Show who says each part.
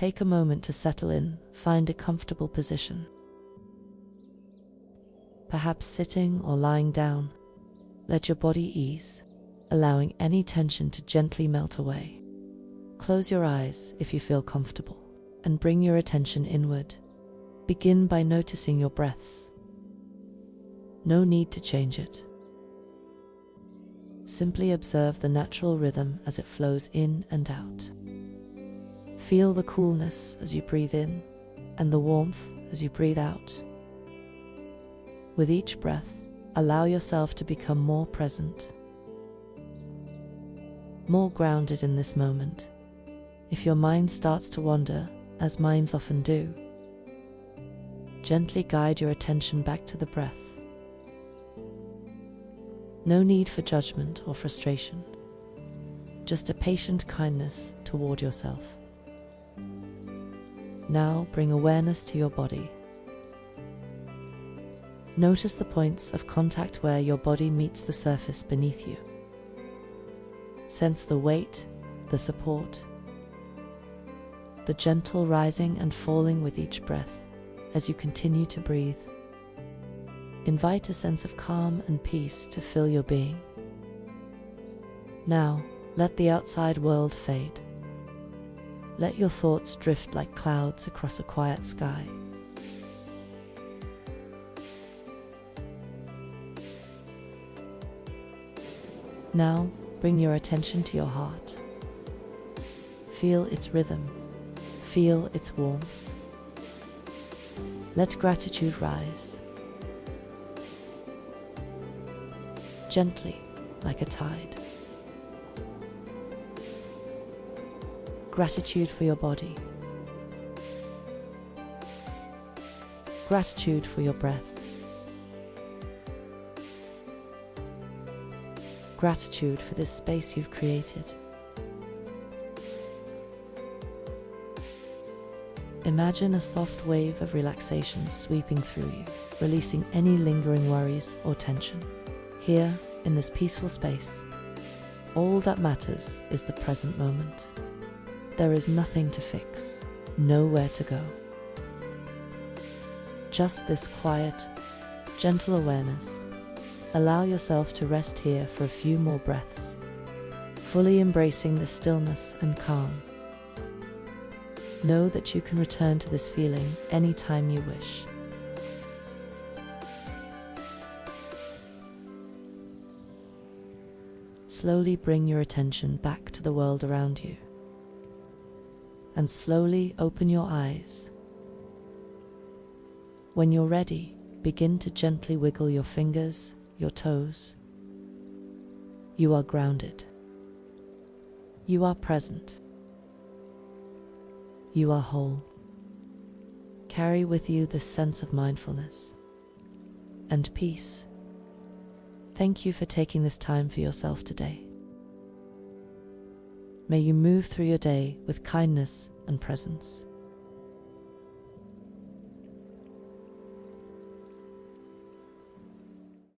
Speaker 1: Take a moment to settle in, find a comfortable position. Perhaps sitting or lying down. Let your body ease, allowing any tension to gently melt away. Close your eyes if you feel comfortable, and bring your attention inward. Begin by noticing your breaths. No need to change it. Simply observe the natural rhythm as it flows in and out. Feel the coolness as you breathe in, and the warmth as you breathe out. With each breath, allow yourself to become more present, more grounded in this moment. If your mind starts to wander, as minds often do, gently guide your attention back to the breath. No need for judgment or frustration, just a patient kindness toward yourself. Now bring awareness to your body. Notice the points of contact where your body meets the surface beneath you. Sense the weight, the support, the gentle rising and falling with each breath as you continue to breathe. Invite a sense of calm and peace to fill your being. Now, let the outside world fade. Let your thoughts drift like clouds across a quiet sky. Now, bring your attention to your heart. Feel its rhythm. Feel its warmth. Let gratitude rise. Gently, like a tide. Gratitude for your body. Gratitude for your breath. Gratitude for this space you've created. Imagine a soft wave of relaxation sweeping through you, releasing any lingering worries or tension. Here, in this peaceful space, all that matters is the present moment. There is nothing to fix, nowhere to go. Just this quiet, gentle awareness. Allow yourself to rest here for a few more breaths, fully embracing the stillness and calm. Know that you can return to this feeling anytime you wish. Slowly bring your attention back to the world around you, and slowly open your eyes. When you're ready, begin to gently wiggle your fingers, your toes. You are grounded. You are present. You are whole. Carry with you this sense of mindfulness and peace. Thank you for taking this time for yourself today. May you move through your day with kindness and presence.